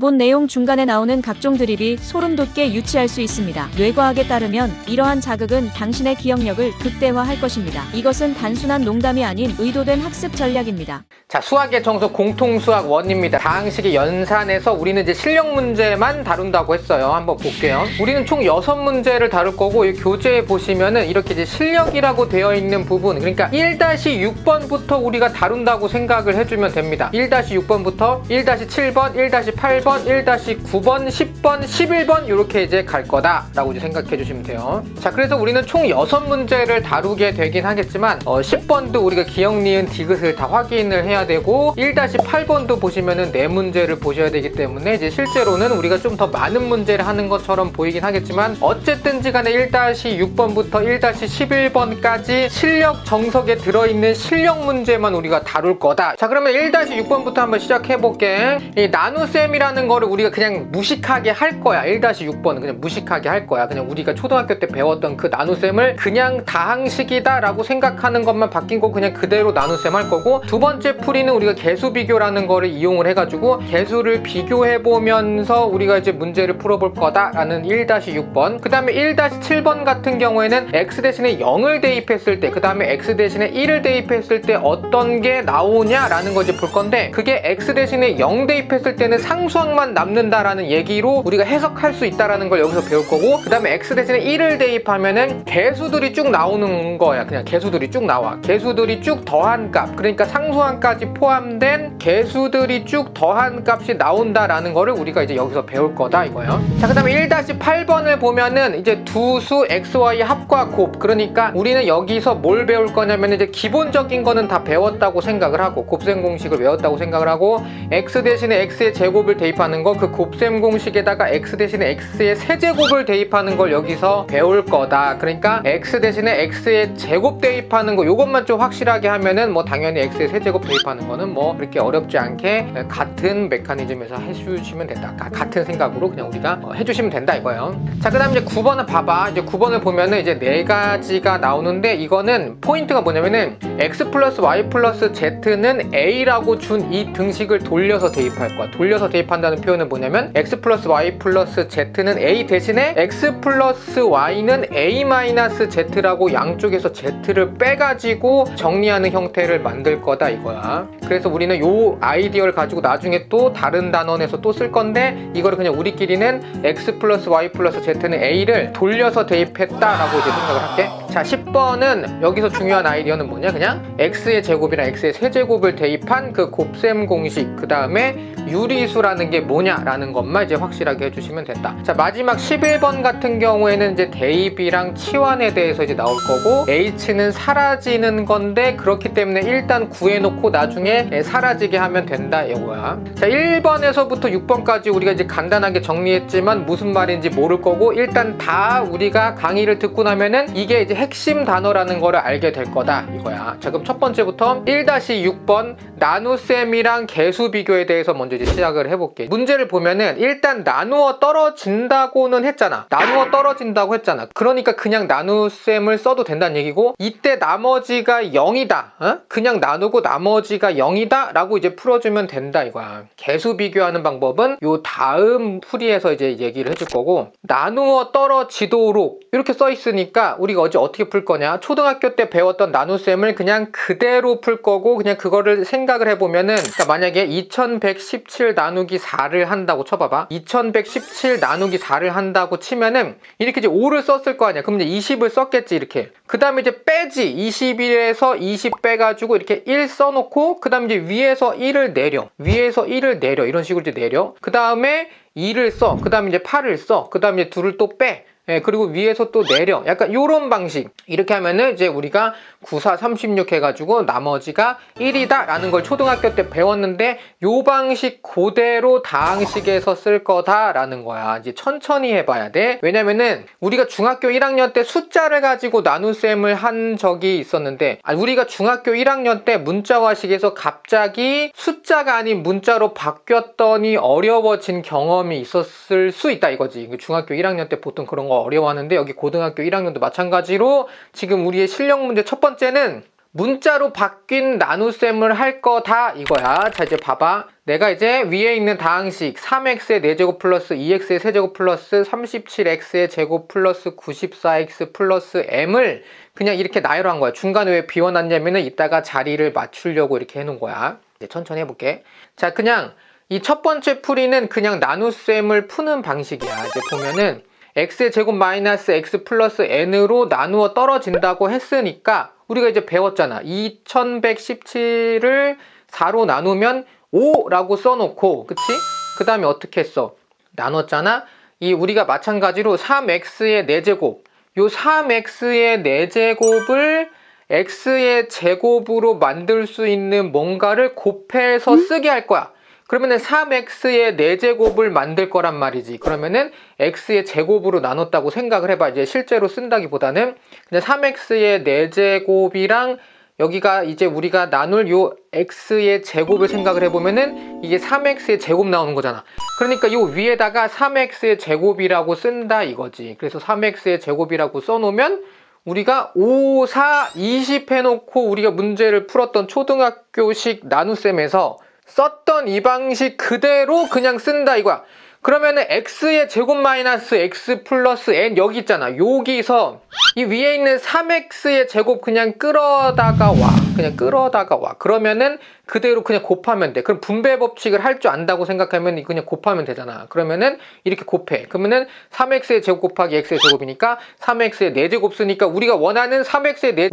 본 내용 중간에 나오는 각종 드립이 소름 돋게 유치할 수 있습니다. 뇌과학에 따르면 이러한 자극은 당신의 기억력을 극대화할 것입니다. 이것은 단순한 농담이 아닌 의도된 학습 전략입니다. 자, 수학의 정석 공통수학 1입니다. 다항식의 연산에서 우리는 이제 실력 문제만 다룬다고 했어요. 한번 볼게요. 우리는 총 6문제를 다룰 거고, 이 교재에 보시면은 이렇게 이제 실력이라고 되어 있는 부분, 그러니까 1-6번부터 우리가 다룬다고 생각을 해주면 됩니다. 1-6번부터 1-7번, 1-8번, 1-9번, 10번, 11번 이렇게 이제 갈 거다라고 이제 생각해 주시면 돼요. 자, 그래서 우리는 총 6문제를 다루게 되긴 하겠지만 10번도 우리가 기억, 니은, 디귿을 다 확인을 해야 되고 1-8번도 보시면은 4문제를 보셔야 되기 때문에 이제 실제로는 우리가 좀 더 많은 문제를 하는 것처럼 보이긴 하겠지만 어쨌든지 간에 1-6번부터 1-11번까지 실력 정석에 들어있는 실력 문제만 우리가 다룰 거다. 자, 그러면 1-6번부터 한번 시작해 볼게. 이 나눗셈이라는 거를 우리가 그냥 무식하게 할 거야. 1-6번은 그냥 무식하게 할 거야. 그냥 우리가 초등학교 때 배웠던 그 나눗셈을 그냥 다항식이다 라고 생각하는 것만 바뀐 거 그냥 그대로 나눗셈 할 거고, 두 번째 풀이는 우리가 개수 비교라는 거를 이용을 해가지고 개수를 비교해 보면서 우리가 이제 문제를 풀어볼 거다라는 1-6번. 그 다음에 1-7번 같은 경우에는 x 대신에 0을 대입했을 때, 그 다음에 x 대신에 1을 대입했을 때 어떤 게 나오냐라는 거 이제 볼 건데, 그게 x 대신에 0 대입했을 때는 상수항만 남는다라는 얘기로 우리가 해석할 수 있다라는 걸 여기서 배울 거고, 그 다음에 x 대신에 1을 대입하면은 개수들이 쭉 나오는 거야. 그냥 개수들이 쭉 나와. 개수들이 쭉 더한 값, 그러니까 상수항까지 포함된 개수들이 쭉 더한 값이 나온다라는 거를 우리가 이제 여기서 배울 거다 이거예요. 자, 그 다음에 1-8번을 보면은 이제 두 수 xy 합과 곱, 그러니까 우리는 여기서 뭘 배울 거냐면 이제 기본적인 거는 다 배웠다고 생각을 하고, 곱셈 공식을 외웠다고 생각을 하고, x 대신에 x의 제곱을 대입하는 거, 그 곱셈 공식에다가 x 대신에 x의 세제곱을 대입하는 걸 여기서 배울 거다. 그러니까 x 대신에 x의 제곱 대입하는 거, 요것만 좀 확실하게 하면은 뭐 당연히 x의 세제곱 대입하는 거는 뭐 그렇게 어렵지 않게 같은 메커니즘에서 해주시면 된다. 같은 생각으로 그냥 우리가 해주시면 된다 이거예요. 자, 그 다음 이제 9번을 봐봐. 이제 9번을 보면은 이제 4가지가 나오는데, 이거는 포인트가 뭐냐면은 x 플러스 y 플러스 z는 a라고 준 이 등식을 돌려서 대입할 거야. 돌려서 대입한다는 표현은 뭐냐면 x 플러스 y 플러스 z는 a 대신에 x 플러스 y는 a 마이너스 z라고 양쪽에서 z를 빼가지고 정리하는 형태를 만들 거다 이거야. 그래서 우리는 요 아이디어를 가지고 나중에 또 다른 단원에서 또 쓸 건데, 이거를 그냥 우리끼리는 x 플러스 y 플러스 z는 a를 돌려서 대입했다라고 이제 생각을 할게. 자, 10번은 여기서 중요한 아이디어는 뭐냐, 그냥 x의 제곱이랑 x의 세제곱을 대입한 그 곱셈 공식, 그 다음에 유리수라는 게 뭐냐라는 것만 이제 확실하게 해주시면 된다. 자, 마지막 11번 같은 경우에는 이제 대입이랑 치환에 대해서 이제 나올 거고, h는 사라지는 건데 그렇기 때문에 일단 구해놓고 나중에 사라지게 하면 된다 이거야. 자, 1번에서부터 6번까지 우리가 이제 간단하게 정리했지만 무슨 말인지 모를 거고, 일단 다 우리가 강의를 듣고 나면은 이게 이제 핵심 단어라는 거를 알게 될 거다 이거야. 자, 그럼 첫 번째부터 1-6번 나눗셈이랑 개수 비교에 대해서 먼저 이제 시작을 해볼게. 문제를 보면은 일단 나누어 떨어진다고는 했잖아. 나누어 떨어진다고 했잖아. 그러니까 그냥 나눗셈을 써도 된다는 얘기고, 이때 나머지가 0이다. 그냥 나누고 나머지가 0이다 라고 이제 풀어주면 된다 이거야. 개수 비교하는 방법은 요 다음 풀이에서 이제 얘기를 해줄 거고, 나누어 떨어지도록 이렇게 써 있으니까 우리가 어떻게 풀 거냐, 초등학교 때 배웠던 나눗셈을 그냥 그대로 풀 거고, 그냥 그거를 생각을 해보면은, 그러니까 만약에 2117 나누기 4를 한다고 쳐봐봐. 2117 나누기 4를 한다고 치면은 이렇게 이제 5를 썼을 거 아니야. 그럼 이제 20을 썼겠지 이렇게. 그 다음에 이제 빼지. 21에서 20 빼가지고 이렇게 1 써놓고, 그 다음에 이제 위에서 1을 내려. 위에서 1을 내려. 이런 식으로 이제 내려. 그 다음에 2를 써. 그 다음에 이제 8을 써. 그 다음에 이제 2를 또 빼. 그리고 위에서 또 내려. 약간 요런 방식. 이렇게 하면은 이제 우리가 9, 4, 36 해가지고 나머지가 1이다 라는 걸 초등학교 때 배웠는데, 요 방식 그대로 다항식에서 쓸 거다 라는 거야. 이제 천천히 해봐야 돼. 왜냐면은 우리가 중학교 1학년 때 숫자를 가지고 나눗셈을 한 적이 있었는데, 우리가 중학교 1학년 때 문자화식에서 갑자기 숫자가 아닌 문자로 바뀌었더니 어려워진 경험이 있었을 수 있다 이거지. 중학교 1학년 때 보통 그런 거 어려워하는데, 여기 고등학교 1학년도 마찬가지로 지금 우리의 실력 문제 첫 번째는 문자로 바뀐 나눗셈을 할 거다 이거야. 자, 이제 봐봐. 내가 이제 위에 있는 다항식 3x의 4제곱 플러스 2x의 세제곱 플러스 37x의 제곱 플러스 94x 플러스 m을 그냥 이렇게 나열로 한 거야. 중간에 왜 비워놨냐면은 이따가 자리를 맞추려고 이렇게 해놓은 거야. 이제 천천히 해볼게. 자, 그냥 이 첫 번째 풀이는 그냥 나눗셈을 푸는 방식이야. 이제 보면은 x의 제곱 마이너스 x 플러스 n으로 나누어 떨어진다고 했으니까 우리가 이제 배웠잖아. 2117을 4로 나누면 5라고 써놓고, 그치? 그 다음에 어떻게 했어? 나눴잖아? 우리가 마찬가지로 3x의 4제곱, 요 3x의 4제곱을 x의 제곱으로 만들 수 있는 뭔가를 곱해서 쓰게 할 거야. 그러면은 3x의 4제곱을 만들 거란 말이지. 그러면은 x의 제곱으로 나눴다고 생각을 해봐. 이제 실제로 쓴다기보다는 그냥 3x의 4제곱이랑 여기가 이제 우리가 나눌 요 x의 제곱을 생각을 해보면은 이게 3x의 제곱 나오는 거잖아. 그러니까 요 위에다가 3x의 제곱이라고 쓴다 이거지. 그래서 3x의 제곱이라고 써놓으면 우리가 5, 4, 20 해놓고 우리가 문제를 풀었던 초등학교식 나눗셈에서 썼던 이 방식 그대로 그냥 쓴다 이거야. 그러면은 x의 제곱 마이너스 x 플러스 n 여기 있잖아. 여기서 이 위에 있는 3x의 제곱 그냥 끌어다가 와. 그냥 끌어다가 와. 그러면은 그대로 그냥 곱하면 돼. 그럼 분배 법칙을 할 줄 안다고 생각하면 그냥 곱하면 되잖아. 그러면은 이렇게 곱해. 그러면은 3x의 제곱 곱하기 x의 제곱이니까 3x의 4제곱 쓰니까 우리가 원하는 3x의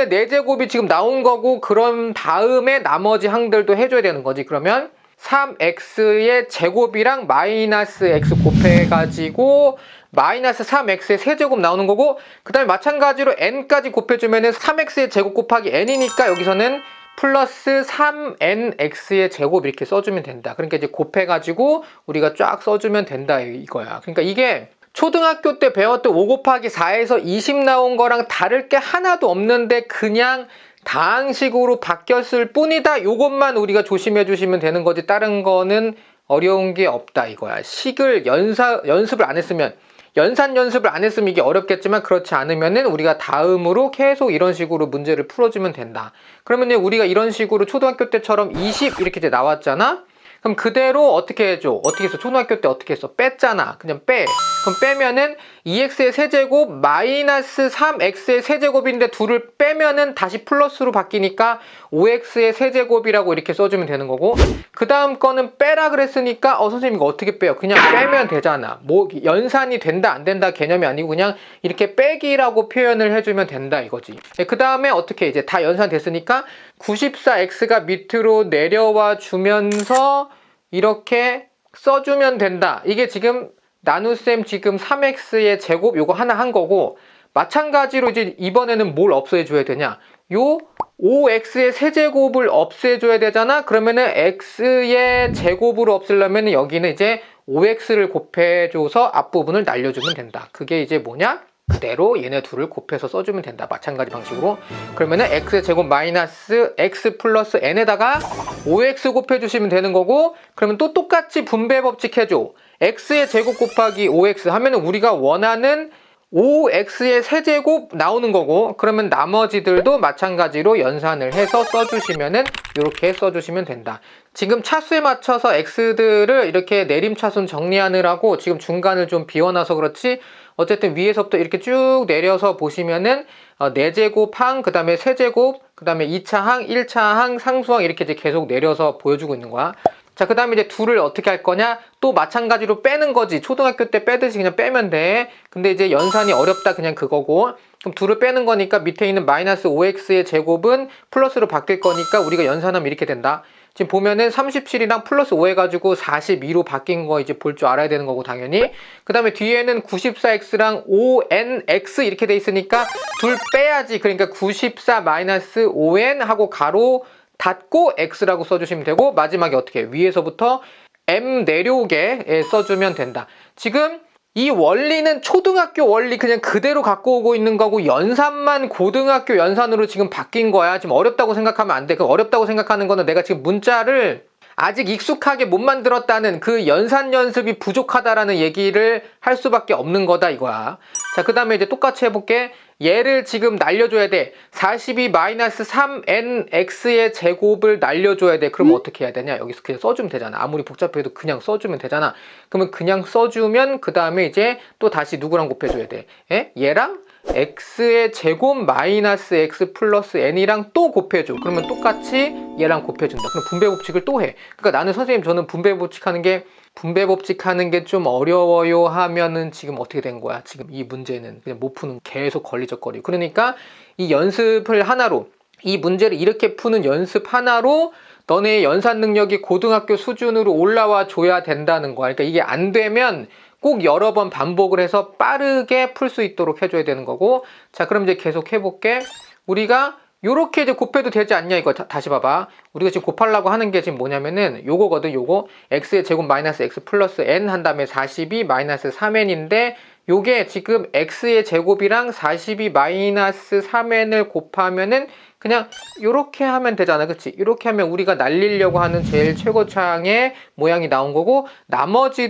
4제곱이 지금 나온 거고, 그런 다음에 나머지 항들도 해줘야 되는 거지. 그러면 3x의 제곱이랑 마이너스 x 곱해가지고 마이너스 3x의 세제곱 나오는 거고, 그 다음에 마찬가지로 n까지 곱해주면은 3x의 제곱 곱하기 n이니까 여기서는 플러스 3nx의 제곱 이렇게 써주면 된다. 그러니까 이제 곱해가지고 우리가 쫙 써주면 된다 이거야. 그러니까 이게 초등학교 때 배웠던 5 곱하기 4에서 20 나온 거랑 다를 게 하나도 없는데 그냥 다항식으로 바뀌었을 뿐이다. 요것만 우리가 조심해 주시면 되는 거지, 다른 거는 어려운 게 없다 이거야. 식을 연습을 안 했으면, 연산 연습을 안 했으면 이게 어렵겠지만, 그렇지 않으면은 우리가 다음으로 계속 이런 식으로 문제를 풀어주면 된다. 그러면 우리가 이런 식으로 초등학교 때처럼 20 이렇게 이제 나왔잖아? 그럼 그대로 어떻게 해줘? 어떻게 했어? 초등학교 때 어떻게 했어? 뺐잖아. 그냥 빼. 그럼 빼면은 2x의 세제곱 마이너스 3x의 세제곱인데 둘을 빼면은 다시 플러스로 바뀌니까 5x의 세제곱이라고 이렇게 써주면 되는 거고, 그 다음 거는 빼라 그랬으니까 선생님 이거 어떻게 빼요? 그냥 빼면 되잖아. 뭐 연산이 된다 안 된다 개념이 아니고 그냥 이렇게 빼기라고 표현을 해주면 된다 이거지. 그 다음에 어떻게 이제 다 연산됐으니까 94x가 밑으로 내려와 주면서 이렇게 써주면 된다. 이게 지금 나눗셈 지금 3x의 제곱 요거 하나 한 거고, 마찬가지로 이제 이번에는 뭘 없애줘야 되냐? 요 5x의 세제곱을 없애줘야 되잖아. 그러면은 x의 제곱으로 없애려면 여기는 이제 5x를 곱해줘서 앞부분을 날려주면 된다. 그게 이제 뭐냐? 그대로 얘네 둘을 곱해서 써주면 된다. 마찬가지 방식으로. 그러면은 x의 제곱 마이너스 x 플러스 n에다가 5x 곱해주시면 되는 거고, 그러면 또 똑같이 분배 법칙 해줘. x의 제곱 곱하기 5x 하면은 우리가 원하는 5x의 세제곱 나오는 거고, 그러면 나머지들도 마찬가지로 연산을 해서 써주시면은 이렇게 써주시면 된다. 지금 차수에 맞춰서 x들을 이렇게 내림차순 정리하느라고 지금 중간을 좀 비워놔서 그렇지, 어쨌든 위에서부터 이렇게 쭉 내려서 보시면은 4제곱 항, 그 다음에 세제곱, 그 다음에 2차 항, 1차 항, 상수항 이렇게 이제 계속 내려서 보여주고 있는 거야. 자, 그 다음에 이제 둘을 어떻게 할 거냐? 또 마찬가지로 빼는 거지. 초등학교 때 빼듯이 그냥 빼면 돼. 근데 이제 연산이 어렵다 그냥 그거고, 그럼 둘을 빼는 거니까 밑에 있는 마이너스 5x의 제곱은 플러스로 바뀔 거니까 우리가 연산하면 이렇게 된다. 지금 보면은 37이랑 플러스 5 해가지고 42로 바뀐 거 이제 볼 줄 알아야 되는 거고, 당연히. 그 다음에 뒤에는 94x랑 5nx 이렇게 돼 있으니까 둘 빼야지. 그러니까 94 마이너스 5n 하고 가로 닫고 x라고 써주시면 되고, 마지막에 어떻게 위에서부터 m 내려오게 써주면 된다. 지금 이 원리는 초등학교 원리 그냥 그대로 갖고 오고 있는 거고, 연산만 고등학교 연산으로 지금 바뀐 거야. 지금 어렵다고 생각하면 안 돼. 그 어렵다고 생각하는 거는 내가 지금 문자를 아직 익숙하게 못 만들었다는 그 연산 연습이 부족하다라는 얘기를 할 수밖에 없는 거다 이거야. 자, 그 다음에 이제 똑같이 해볼게. 얘를 지금 날려줘야 돼. 42-3nx의 제곱을 날려줘야 돼. 그럼 어떻게 해야 되냐? 여기서 그냥 써주면 되잖아. 아무리 복잡해도 그냥 써주면 되잖아. 그러면 그냥 써주면 그 다음에 이제 또 다시 누구랑 곱해줘야 돼? 얘랑 x의 제곱 마이너스 x 플러스 n이랑 또 곱해줘. 그러면 똑같이 얘랑 곱해준다. 그럼 분배 법칙을 또 해. 그러니까 나는 선생님 저는 분배 법칙 하는 게 좀 어려워요 하면은 지금 어떻게 된 거야? 지금 이 문제는 그냥 못 푸는 계속 걸리적거리고. 그러니까 이 연습을 하나로, 이 문제를 이렇게 푸는 연습 하나로 너네의 연산 능력이 고등학교 수준으로 올라와 줘야 된다는 거야. 그러니까 이게 안 되면 꼭 여러 번 반복을 해서 빠르게 풀 수 있도록 해줘야 되는 거고. 자, 그럼 이제 계속 해볼게. 우리가 요렇게 이제 곱해도 되지 않냐, 이거. 다시 봐봐. 우리가 지금 곱하려고 하는 게 지금 뭐냐면은 요거거든, 요거. x의 제곱 마이너스 x 플러스 n 한 다음에 42 마이너스 3n인데 요게 지금 x의 제곱이랑 42 마이너스 3n을 곱하면은 그냥 요렇게 하면 되잖아, 그치? 요렇게 하면 우리가 날리려고 하는 제일 최고차항의 모양이 나온 거고, 나머지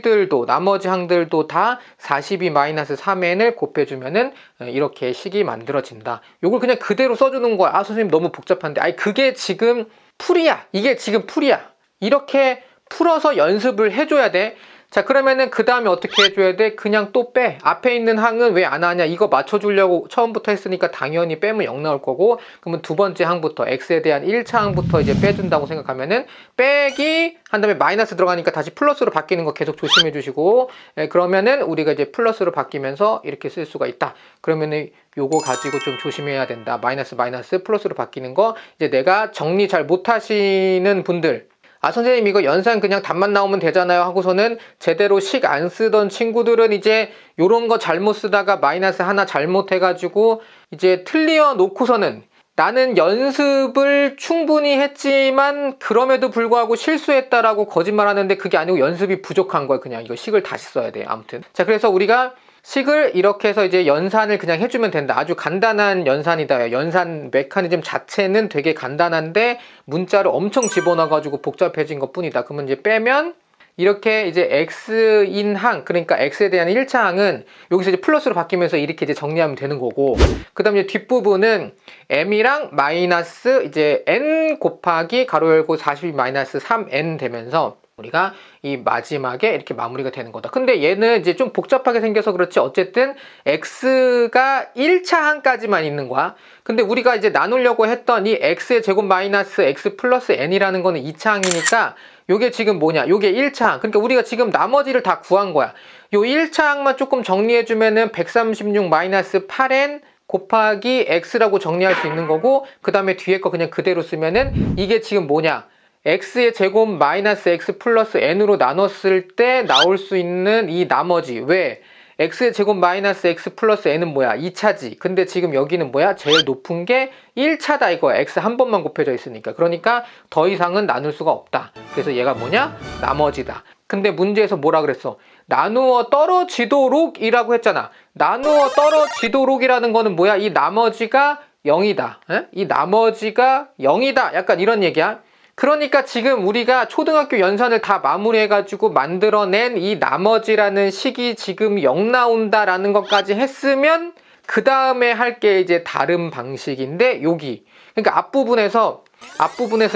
항들도 다 42 마이너스 3n을 곱해주면은 이렇게 식이 만들어진다. 요걸 그냥 그대로 써주는 거야. 아, 선생님 너무 복잡한데. 아니, 그게 지금 풀이야. 이게 지금 풀이야. 이렇게 풀어서 연습을 해줘야 돼. 자, 그러면은 그 다음에 어떻게 해줘야 돼? 그냥 또 빼. 앞에 있는 항은 왜 안 하냐? 이거 맞춰주려고 처음부터 했으니까 당연히 빼면 0 나올 거고, 그러면 두 번째 항부터, x에 대한 1차 항부터 이제 빼준다고 생각하면은, 빼기 한 다음에 마이너스 들어가니까 다시 플러스로 바뀌는 거 계속 조심해 주시고, 그러면은 우리가 이제 플러스로 바뀌면서 이렇게 쓸 수가 있다. 그러면은 요거 가지고 좀 조심해야 된다. 마이너스 플러스로 바뀌는 거. 이제 내가 정리 잘 못하시는 분들, 아, 선생님 이거 연산 그냥 답만 나오면 되잖아요 하고서는 제대로 식 안 쓰던 친구들은 이제 요런 거 잘못 쓰다가 마이너스 하나 잘못해가지고 이제 틀려 놓고서는 나는 연습을 충분히 했지만 그럼에도 불구하고 실수했다라고 거짓말하는데 그게 아니고 연습이 부족한 거야. 그냥 이거 식을 다시 써야 돼. 아무튼 자, 그래서 우리가 식을 이렇게 해서 이제 연산을 그냥 해주면 된다. 아주 간단한 연산이다. 연산 메커니즘 자체는 되게 간단한데 문자를 엄청 집어넣어가지고 복잡해진 것 뿐이다. 그러면 이제 빼면 이렇게 이제 x인 항, 그러니까 x에 대한 1차 항은 여기서 이제 플러스로 바뀌면서 이렇게 이제 정리하면 되는 거고, 그 다음에 뒷부분은 m이랑 마이너스 이제 n 곱하기 가로 열고 42 마이너스 3n 되면서 우리가 이 마지막에 이렇게 마무리가 되는 거다. 근데 얘는 이제 좀 복잡하게 생겨서 그렇지 어쨌든 x가 1차 항까지만 있는 거야. 근데 우리가 이제 나누려고 했던 이 x의 제곱 마이너스 x 플러스 n이라는 거는 2차 항이니까 요게 지금 뭐냐? 요게 1차 항. 그러니까 우리가 지금 나머지를 다 구한 거야. 요 1차 항만 조금 정리해주면은 136 마이너스 8n 곱하기 x라고 정리할 수 있는 거고, 그 다음에 뒤에 거 그냥 그대로 쓰면은 이게 지금 뭐냐? x의 제곱 마이너스 x 플러스 n으로 나눴을 때 나올 수 있는 이 나머지. 왜? x의 제곱 마이너스 x 플러스 n은 뭐야? 2차지. 근데 지금 여기는 뭐야? 제일 높은 게 1차다 이거야. x 한 번만 곱해져 있으니까. 그러니까 더 이상은 나눌 수가 없다. 그래서 얘가 뭐냐? 나머지다. 근데 문제에서 뭐라 그랬어? 나누어 떨어지도록 이라고 했잖아. 나누어 떨어지도록이라는 거는 뭐야? 이 나머지가 0이다. 에? 이 나머지가 0이다. 약간 이런 얘기야. 그러니까 지금 우리가 초등학교 연산을 다 마무리해가지고 만들어낸 이 나머지라는 식이 지금 0 나온다라는 것까지 했으면 그 다음에 할 게 이제 다른 방식인데, 여기 그러니까 앞부분에서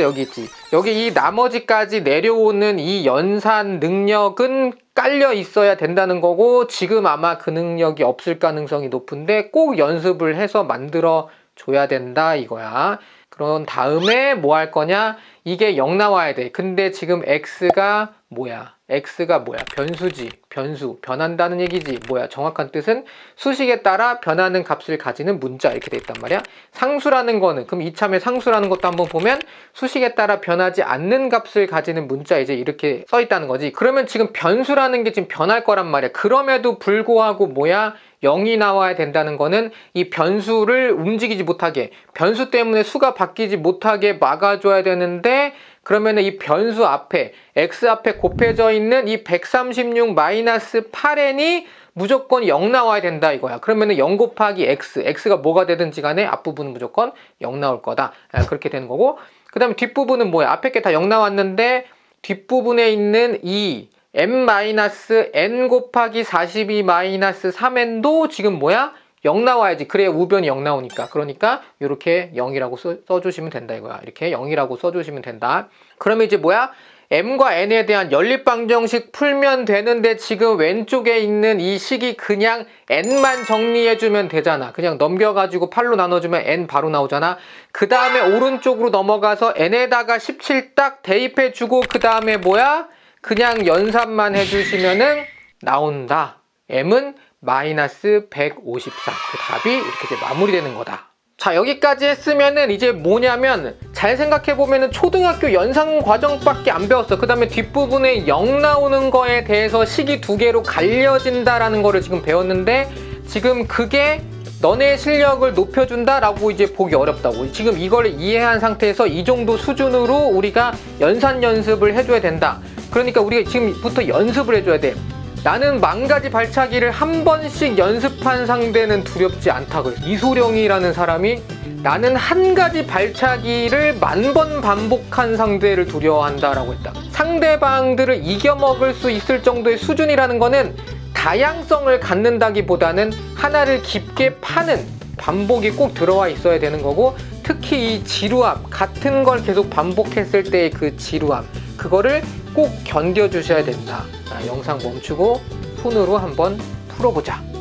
여기 있지. 여기 이 나머지까지 내려오는 이 연산 능력은 깔려 있어야 된다는 거고, 지금 아마 그 능력이 없을 가능성이 높은데 꼭 연습을 해서 만들어 줘야 된다 이거야. 그런 다음에 뭐 할 거냐? 이게 0 나와야 돼. 근데 지금 x가 뭐야? x가 뭐야? 변수지. 변수. 변한다는 얘기지. 뭐야? 정확한 뜻은 수식에 따라 변하는 값을 가지는 문자 이렇게 돼 있단 말이야. 상수라는 거는, 그럼 이참에 상수라는 것도 한번 보면 수식에 따라 변하지 않는 값을 가지는 문자 이제 이렇게 써 있다는 거지. 그러면 지금 변수라는 게 지금 변할 거란 말이야. 그럼에도 불구하고 뭐야? 0이 나와야 된다는 거는 이 변수를 움직이지 못하게, 변수 때문에 수가 바뀌지 못하게 막아줘야 되는데, 그러면은 이 변수 앞에 x 앞에 곱해져 있는 이 136 마이너스 8n이 무조건 0 나와야 된다 이거야. 그러면은 0 곱하기 x가 뭐가 되든지 간에 앞부분은 무조건 0 나올 거다. 그렇게 되는 거고, 그 다음에 뒷부분은 뭐야? 앞에 게 다 0 나왔는데 뒷부분에 있는 이 m-n 곱하기 42 3n도 지금 뭐야? 0 나와야지. 그래야 우변이 0 나오니까. 그러니까 이렇게 0이라고 써주시면 된다 이거야. 이렇게 0이라고 써주시면 된다. 그러면 이제 뭐야? m과 n에 대한 연립방정식 풀면 되는데 지금 왼쪽에 있는 이 식이 그냥 n만 정리해주면 되잖아. 그냥 넘겨가지고 8로 나눠주면 n 바로 나오잖아. 그 다음에 오른쪽으로 넘어가서 n에다가 17 딱 대입해주고 그 다음에 뭐야? 그냥 연산만 해주시면은 나온다. m은 마이너스 154. 그 답이 이렇게 이제 마무리되는 거다. 자, 여기까지 했으면은 이제 뭐냐면 잘 생각해보면은 초등학교 연상 과정밖에 안 배웠어. 그 다음에 뒷부분에 0 나오는 거에 대해서 식이 두 개로 갈려진다라는 거를 지금 배웠는데 지금 그게 너네 실력을 높여준다라고 이제 보기 어렵다고. 지금 이걸 이해한 상태에서 이 정도 수준으로 우리가 연산 연습을 해줘야 된다. 그러니까 우리가 지금부터 연습을 해줘야 돼. 나는 10,000가지 발차기를 한 번씩 연습한 상대는 두렵지 않다. 그래서 이소룡이라는 사람이 나는 한 가지 발차기를 10,000번 반복한 상대를 두려워한다라고 했다. 상대방들을 이겨먹을 수 있을 정도의 수준이라는 거는 다양성을 갖는다기보다는 하나를 깊게 파는 반복이 꼭 들어와 있어야 되는 거고, 특히 이 지루함, 같은 걸 계속 반복했을 때의 그 지루함, 그거를 꼭 견뎌주셔야 된다. 자, 영상 멈추고 손으로 한번 풀어보자.